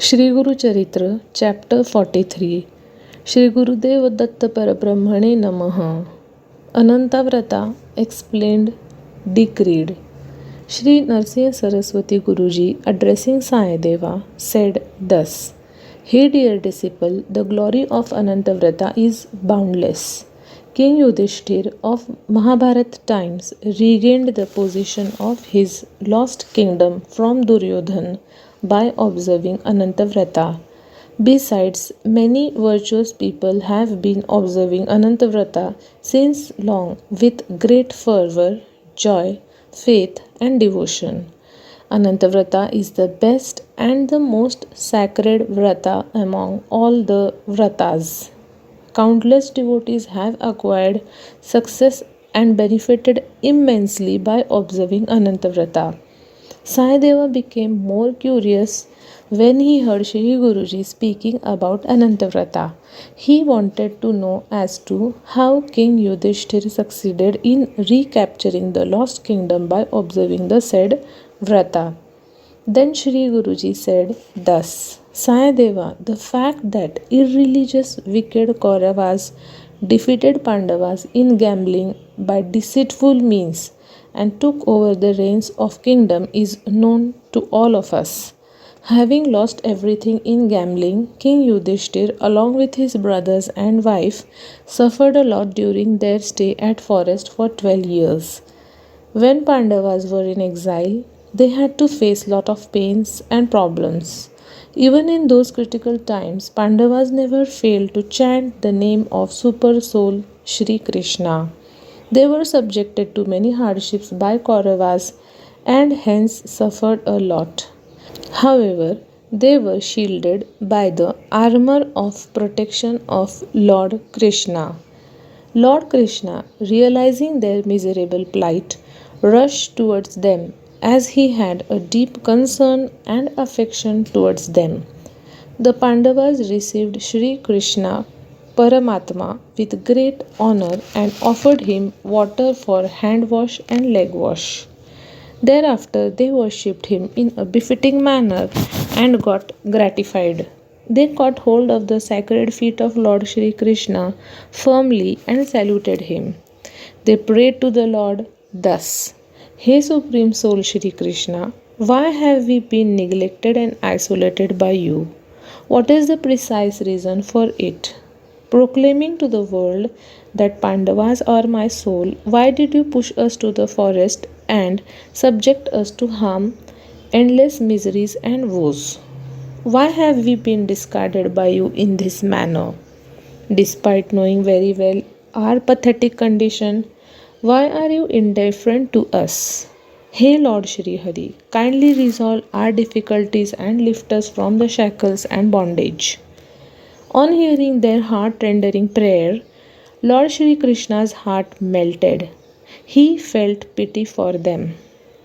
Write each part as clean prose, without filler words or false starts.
Shri Gurucharitra Chapter 43 Shri Gurudev Datta Parabrahmane Namaha Anantavrata Explained, Decreed. Shri Narsingh Saraswati Guruji, addressing Sayadeva, said thus: Hey dear disciple, the glory of Anantavrata is boundless. King Yudhishthir of Mahabharat times regained the position of his lost kingdom from Duryodhan by observing Anantavrata. Besides, many virtuous people have been observing Anantavrata since long with great fervor, joy, faith, and devotion. Anantavrata is the best and the most sacred vrata among all the vratas. Countless devotees have acquired success and benefited immensely by observing Anantavrata. Sayadeva became more curious when he heard Shri Guruji speaking about Anantavrata. He wanted to know as to how King Yudhishthir succeeded in recapturing the lost kingdom by observing the said Vrata. Then Shri Guruji said thus: Sayadeva, the fact that irreligious wicked Kauravas defeated Pandavas in gambling by deceitful means and took over the reins of kingdom is known to all of us. Having lost everything in gambling, King Yudhishthir, along with his brothers and wife, suffered a lot during their stay at forest for 12 years. When Pandavas were in exile, they had to face lot of pains and problems. Even in those critical times, Pandavas never failed to chant the name of Super Soul Shri Krishna. They were subjected to many hardships by Kauravas and hence suffered a lot. However, they were shielded by the armor of protection of Lord Krishna. Lord Krishna, realizing their miserable plight, rushed towards them as he had a deep concern and affection towards them. The Pandavas received Shri Krishna Paramatma with great honor and offered him water for hand wash and leg wash. Thereafter, they worshipped him in a befitting manner and got gratified. They caught hold of the sacred feet of Lord Shri Krishna firmly and saluted him. They prayed to the Lord thus: Hey Supreme Soul Shri Krishna, why have we been neglected and isolated by you? What is the precise reason for it? Proclaiming to the world that Pandavas are my soul, why did you push us to the forest and subject us to harm, endless miseries and woes? Why have we been discarded by you in this manner? Despite knowing very well our pathetic condition, why are you indifferent to us? Hey Lord Shri Hari, kindly resolve our difficulties and lift us from the shackles and bondage. On hearing their heart-rendering prayer, Lord Shri Krishna's heart melted. He felt pity for them.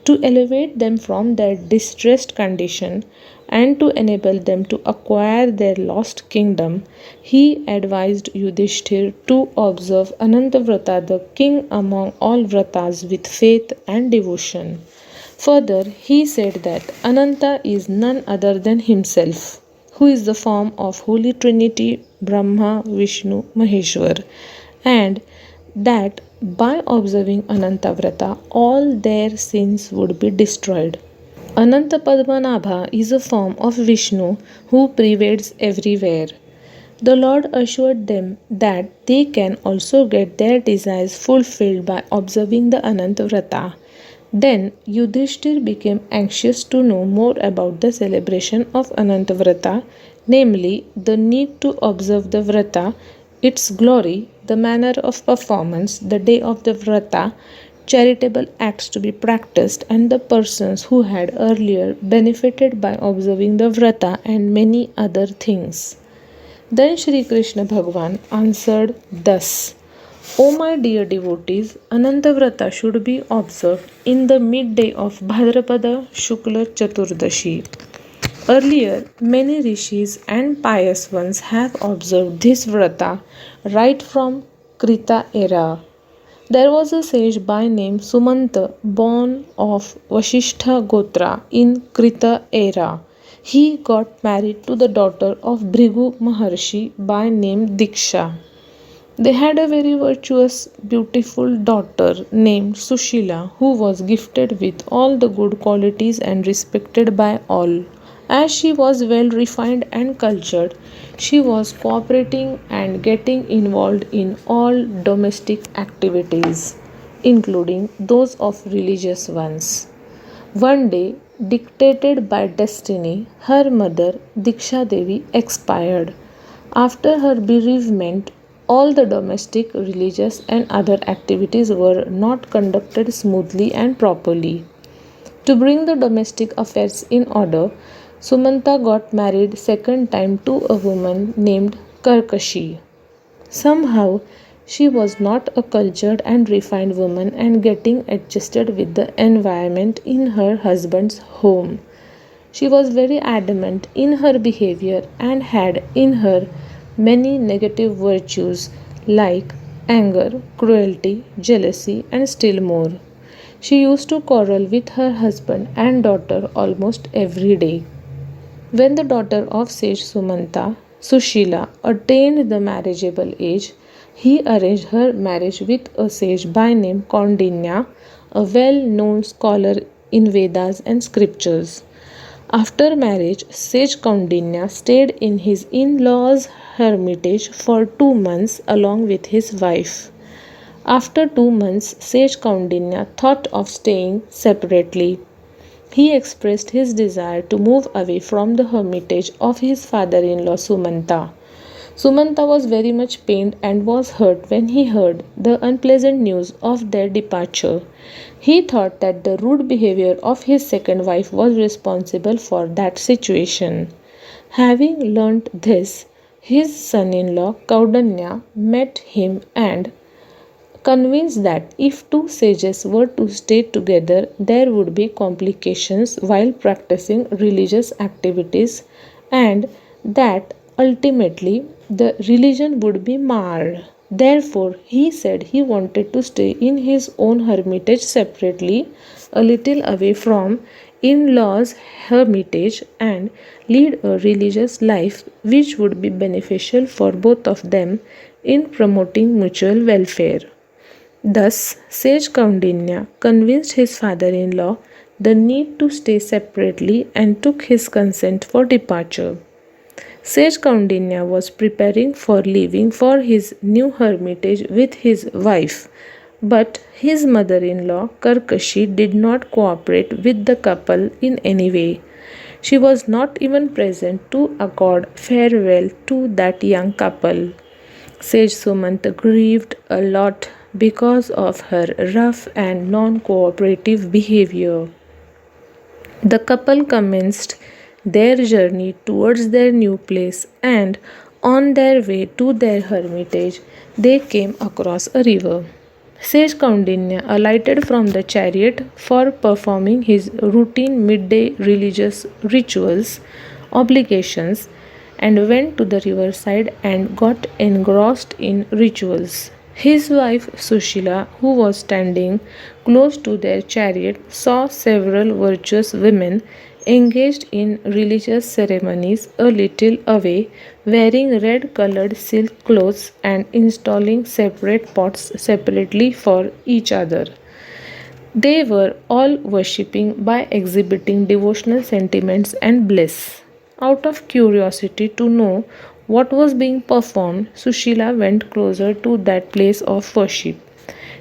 To elevate them from their distressed condition and to enable them to acquire their lost kingdom, he advised Yudhishthir to observe Anantavrata, the king among all vratas, with faith and devotion. Further, he said that Ananta is none other than himself, who is the form of Holy Trinity, Brahma, Vishnu, Maheshwar, and that by observing Anantavrata, all their sins would be destroyed. Ananta Padmanabha is a form of Vishnu who pervades everywhere. The Lord assured them that they can also get their desires fulfilled by observing the Anantavrata. Then Yudhishthir became anxious to know more about the celebration of Anantavrata, namely the need to observe the Vrata, its glory, the manner of performance, the day of the Vrata, charitable acts to be practiced, and the persons who had earlier benefited by observing the Vrata, and many other things. Then Shri Krishna Bhagavan answered thus: O my dear devotees, Anantavrata should be observed in the midday of Bhadrapada Shukla Chaturdashi. Earlier, many rishis and pious ones have observed this vrata right from Krita era. There was a sage by name Sumanta, born of Vasishtha Gotra in Krita era. He got married to the daughter of Bhrigu Maharshi by name Diksha. They had a very virtuous, beautiful daughter named Sushila, who was gifted with all the good qualities and respected by all. As she was well refined and cultured, she was cooperating and getting involved in all domestic activities, including those of religious ones. One day, dictated by destiny, her mother, Diksha Devi, expired. After her bereavement, all the domestic, religious, and other activities were not conducted smoothly and properly. To bring the domestic affairs in order, Sumanta got married second time to a woman named Karkashi. Somehow, she was not a cultured and refined woman and getting adjusted with the environment in her husband's home. She was very adamant in her behavior and had in her many negative virtues like anger, cruelty, jealousy, and still more. She used to quarrel with her husband and daughter almost every day. When the daughter of sage Sumanta, Sushila, attained the marriageable age, he arranged her marriage with a sage by name Kaundinya, a well known scholar in Vedas and scriptures. After marriage, sage Kaundinya stayed in his in law's hermitage for 2 months along with his wife. After 2 months, sage Kaundinya thought of staying separately. He expressed his desire to move away from the hermitage of his father in law Sumanta. Sumanta was very much pained and was hurt when he heard the unpleasant news of their departure. He thought that the rude behavior of his second wife was responsible for that situation. Having learnt this, his son in law Kaudanya met him and convinced that if two sages were to stay together, there would be complications while practicing religious activities, and that ultimately the religion would be marred. Therefore, he said he wanted to stay in his own hermitage separately, a little away from in law's hermitage, and lead a religious life which would be beneficial for both of them in promoting mutual welfare. Thus, sage Kaundinya convinced his father in law the need to stay separately and took his consent for departure. Sage Kaundinya was preparing for leaving for his new hermitage with his wife, but his mother in law Karkashi did not cooperate with the couple in any way. She was not even present to accord farewell to that young couple. Sage Sumant grieved a lot because of her rough and non cooperative behavior. The couple commenced their journey towards their new place, and on their way to their hermitage, they came across a river. Sage Kaundinya alighted from the chariot for performing his routine midday religious rituals, obligations, and went to the riverside and got engrossed in rituals. His wife Sushila, who was standing close to their chariot, saw several virtuous women engaged in religious ceremonies a little away, wearing red colored silk clothes and installing separate pots separately for each other. They were all worshipping by exhibiting devotional sentiments and bliss. Out of curiosity to know what was being performed, Sushila went closer to that place of worship.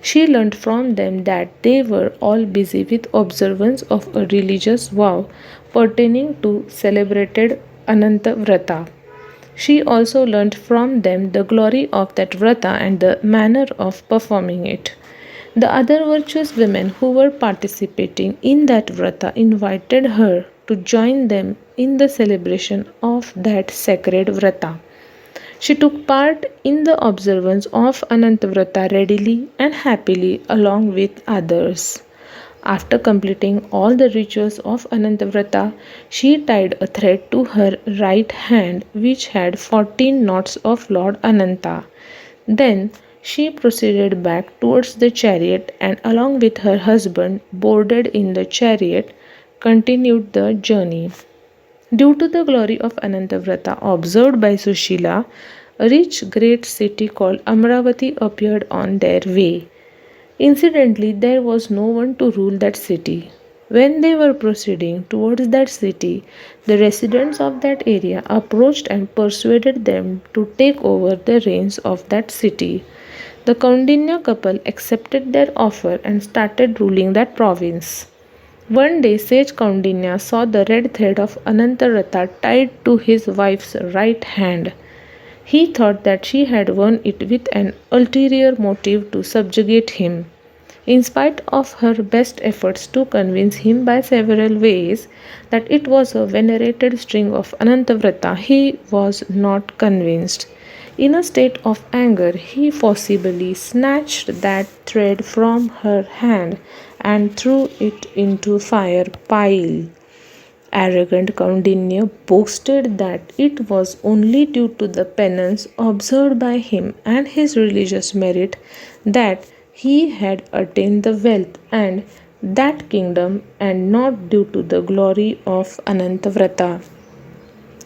She learned from them that they were all busy with observance of a religious vow pertaining to celebrated Ananta Vrata. She also learned from them the glory of that Vrata and the manner of performing it. The other virtuous women who were participating in that Vrata invited her to join them in the celebration of that sacred Vrata. She took part in the observance of Anantavrata readily and happily along with others. After completing all the rituals of Anantavrata, she tied a thread to her right hand which had 14 knots of Lord Ananta. Then she proceeded back towards the chariot and along with her husband boarded in the chariot continued the journey. Due to the glory of Anantavrata observed by Sushila, a rich great city called Amravati appeared on their way. Incidentally, there was no one to rule that city. When they were proceeding towards that city, the residents of that area approached and persuaded them to take over the reins of that city. The Kaundinya couple accepted their offer and started ruling that province. One day, sage Kaundinya saw the red thread of Anantaratha tied to his wife's right hand. He thought that she had worn it with an ulterior motive to subjugate him. In spite of her best efforts to convince him by several ways that it was a venerated string of Anantavrata, he was not convinced. In a state of anger, he forcibly snatched that thread from her hand and threw it into fire pile. Arrogant Kaundinya boasted that it was only due to the penance observed by him and his religious merit that he had attained the wealth and that kingdom, and not due to the glory of Anantavrata.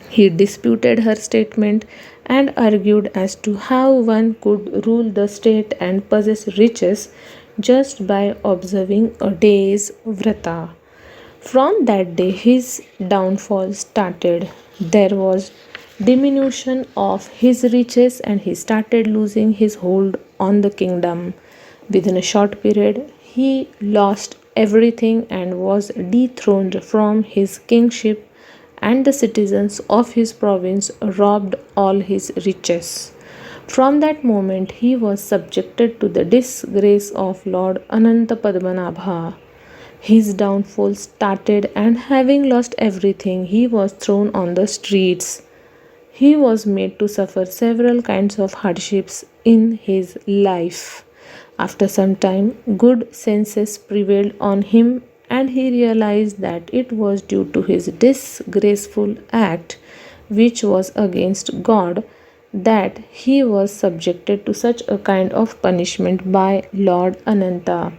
He disputed her statement and argued as to how one could rule the state and possess riches just by observing a day's vrata. From that day, his downfall started. There was diminution of his riches and he started losing his hold on the kingdom. Within a short period, he lost everything and was dethroned from his kingship, and the citizens of his province robbed all his riches. From that moment, he was subjected to the disgrace of Lord Anantapadmanabha. His downfall started, and having lost everything, he was thrown on the streets. He was made to suffer several kinds of hardships in his life. After some time, good senses prevailed on him, and he realized that it was due to his disgraceful act, which was against God, that he was subjected to such a kind of punishment by Lord Ananta.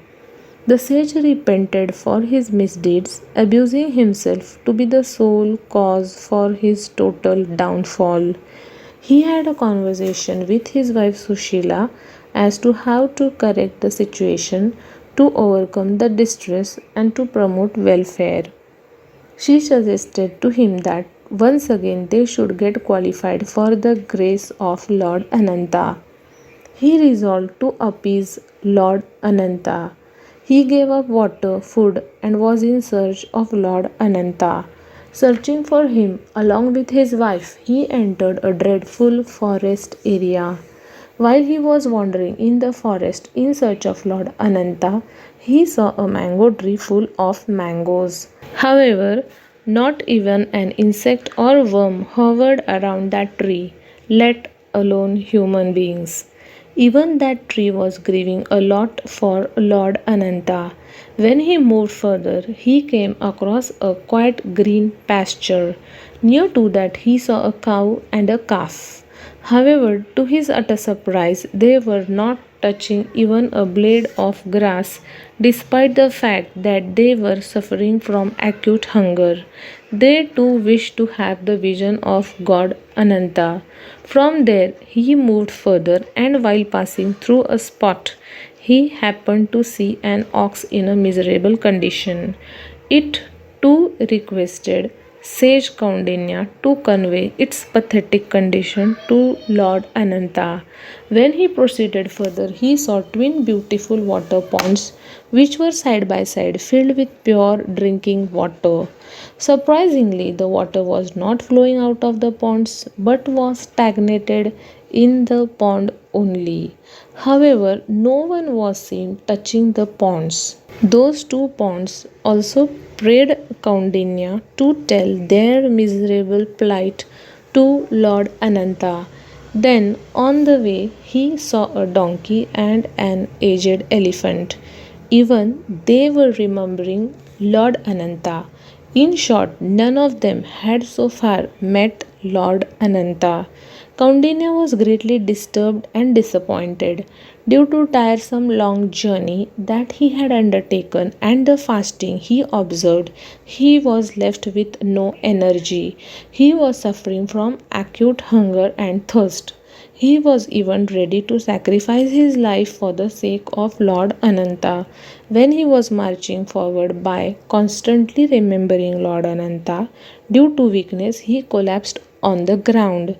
The sage repented for his misdeeds, abusing himself to be the sole cause for his total downfall. He had a conversation with his wife Sushila as to how to correct the situation, to overcome the distress, and to promote welfare. She suggested to him that once again they should get qualified for the grace of Lord Ananta. He resolved to appease Lord Ananta. He gave up water, food, and was in search of Lord Ananta. Searching for him along with his wife, he entered a dreadful forest area. While he was wandering in the forest in search of Lord Ananta, he saw a mango tree full of mangoes. However, not even an insect or worm hovered around that tree, let alone human beings. Even that tree was grieving a lot for Lord Ananta. When he moved further, he came across a quite green pasture. Near to that, he saw a cow and a calf. However, to his utter surprise, they were not touching even a blade of grass, despite the fact that they were suffering from acute hunger. They too wished to have the vision of God Ananta. From there, he moved further, and while passing through a spot, he happened to see an ox in a miserable condition. It too requested sage Kaundinya to convey its pathetic condition to Lord Ananta. When he proceeded further, he saw twin beautiful water ponds which were side by side filled with pure drinking water. Surprisingly, the water was not flowing out of the ponds but was stagnated in the pond only. However, no one was seen touching the ponds. Those two ponds also prayed Kaundinya to tell their miserable plight to Lord Ananta. Then, on the way, he saw a donkey and an aged elephant. Even they were remembering Lord Ananta. In short, none of them had so far met Lord Ananta. Kaundinya was greatly disturbed and disappointed due to tiresome long journey that he had undertaken and the fasting he observed. He was left with no energy. He was suffering from acute hunger and thirst. He was even ready to sacrifice his life for the sake of Lord Ananta. When he was marching forward by constantly remembering Lord Ananta, due to weakness he collapsed on the ground.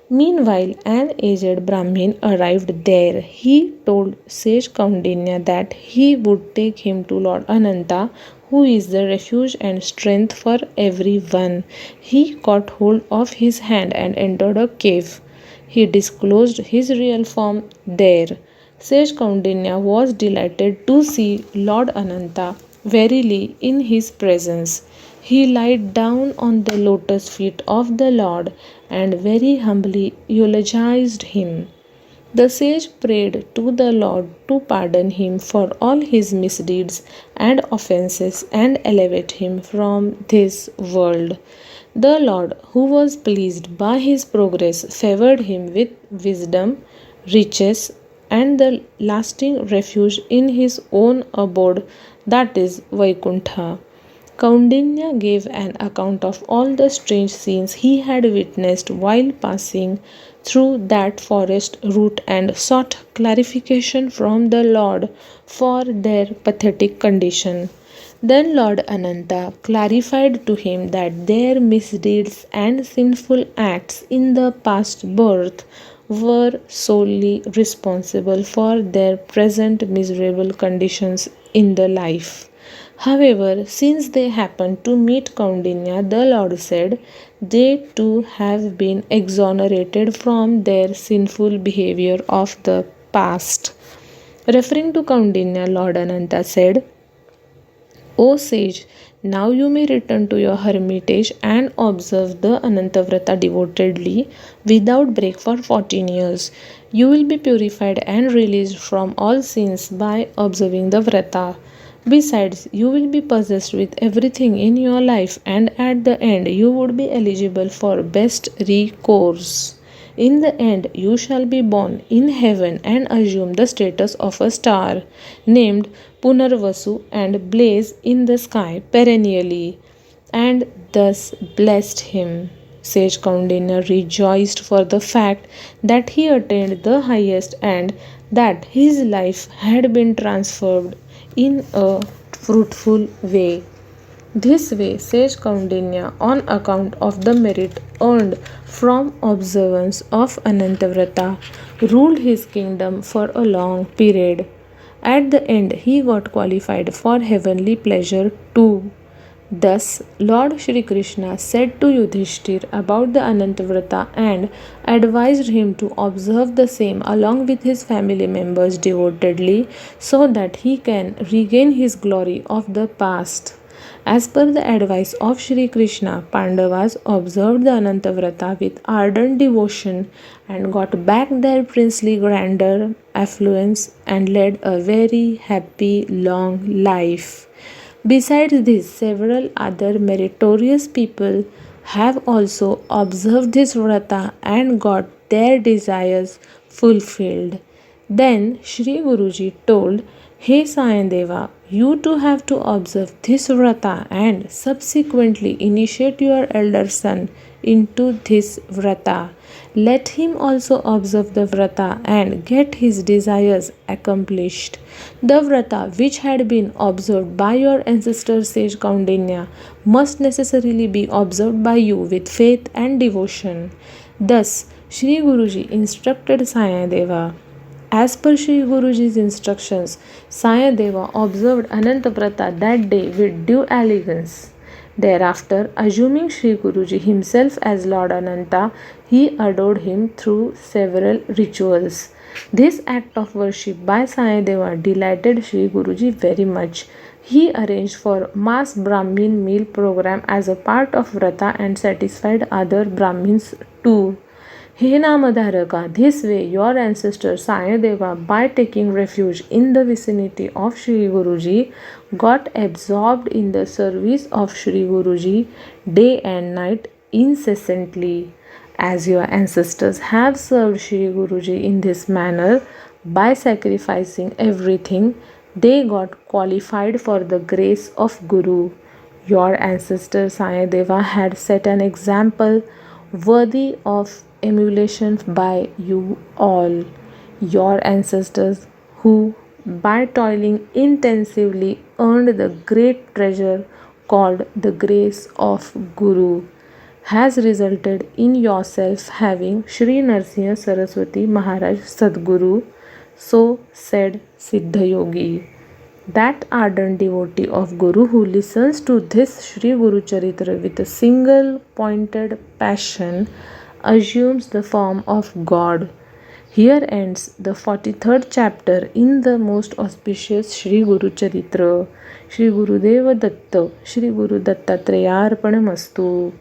Meanwhile, an aged Brahmin arrived there. He told sage Kaundinya that he would take him to Lord Ananta, who is the refuge and strength for everyone. He caught hold of his hand and entered a cave. He disclosed his real form there. Sage Kaundinya was delighted to see Lord Ananta verily in his presence. He lied down on the lotus feet of the Lord and very humbly eulogized him. The sage prayed to the Lord to pardon him for all his misdeeds and offenses and elevate him from this world. The Lord, who was pleased by his progress, favored him with wisdom, riches, and the lasting refuge in his own abode, that is Vaikuntha. Kaundinya gave an account of all the strange scenes he had witnessed while passing through that forest route and sought clarification from the Lord for their pathetic condition. Then Lord Ananta clarified to him that their misdeeds and sinful acts in the past birth were solely responsible for their present miserable conditions in the life. However, since they happened to meet Kaundinya, the Lord said, they too have been exonerated from their sinful behavior of the past. Referring to Kaundinya, Lord Ananta said, O sage, now you may return to your hermitage and observe the Anantavrata devotedly without break for 14 years. You will be purified and released from all sins by observing the Vrata. Besides, you will be possessed with everything in your life, and at the end, you would be eligible for best recourse. In the end, you shall be born in heaven and assume the status of a star, named Punarvasu, and blaze in the sky perennially. And thus blessed him. Sage Kaundinya rejoiced for the fact that he attained the highest and that his life had been transformed in a fruitful way. This way, Sage Kaundinya, on account of the merit earned from observance of Anantavrata, ruled his kingdom for a long period. At the end, he got qualified for heavenly pleasure too. Thus, Lord Shri Krishna said to Yudhishthir about the Anantavrata and advised him to observe the same along with his family members devotedly so that he can regain his glory of the past. As per the advice of Shri Krishna, Pandavas observed the Anantavrata with ardent devotion and got back their princely grandeur, affluence, and led a very happy long life. Besides this, several other meritorious people have also observed this vrata and got their desires fulfilled. Then Shri Guruji told, Hey Sayandeva, you too have to observe this vrata and subsequently initiate your elder son into this vrata. Let him also observe the vrata and get his desires accomplished. The vrata which had been observed by your ancestor sage Kaundinya must necessarily be observed by you with faith and devotion. Thus, Shri Guruji instructed Sayadeva. As per Shri Guruji's instructions, Sayadeva observed Anantavrata that day with due elegance. Thereafter, assuming Shri Guruji himself as Lord Ananta, he adored him through several rituals. This act of worship by Sayadeva delighted Shri Guruji very much. He arranged for mass Brahmin meal program as a part of Vrata and satisfied other Brahmins too. He Namadharaka, this way your ancestor Sayadeva, by taking refuge in the vicinity of Shri Guruji, got absorbed in the service of Shri Guruji day and night incessantly. As your ancestors have served Shri Guruji in this manner by sacrificing everything, they got qualified for the grace of Guru. Your ancestor Sayadeva had set an example worthy of emulation by you all. Your ancestors, who by toiling intensively earned the great treasure called the grace of Guru, has resulted in yourself having Shri Narsimha Saraswati Maharaj Sadguru, so said Siddha Yogi. That ardent devotee of Guru who listens to this Shri Gurucharitra with a single pointed passion assumes the form of God. Here ends the 43rd chapter in the most auspicious Shri Gurucharitra. Shri Gurudeva Datta, Shri Guru Dattatreya Arpanamastu.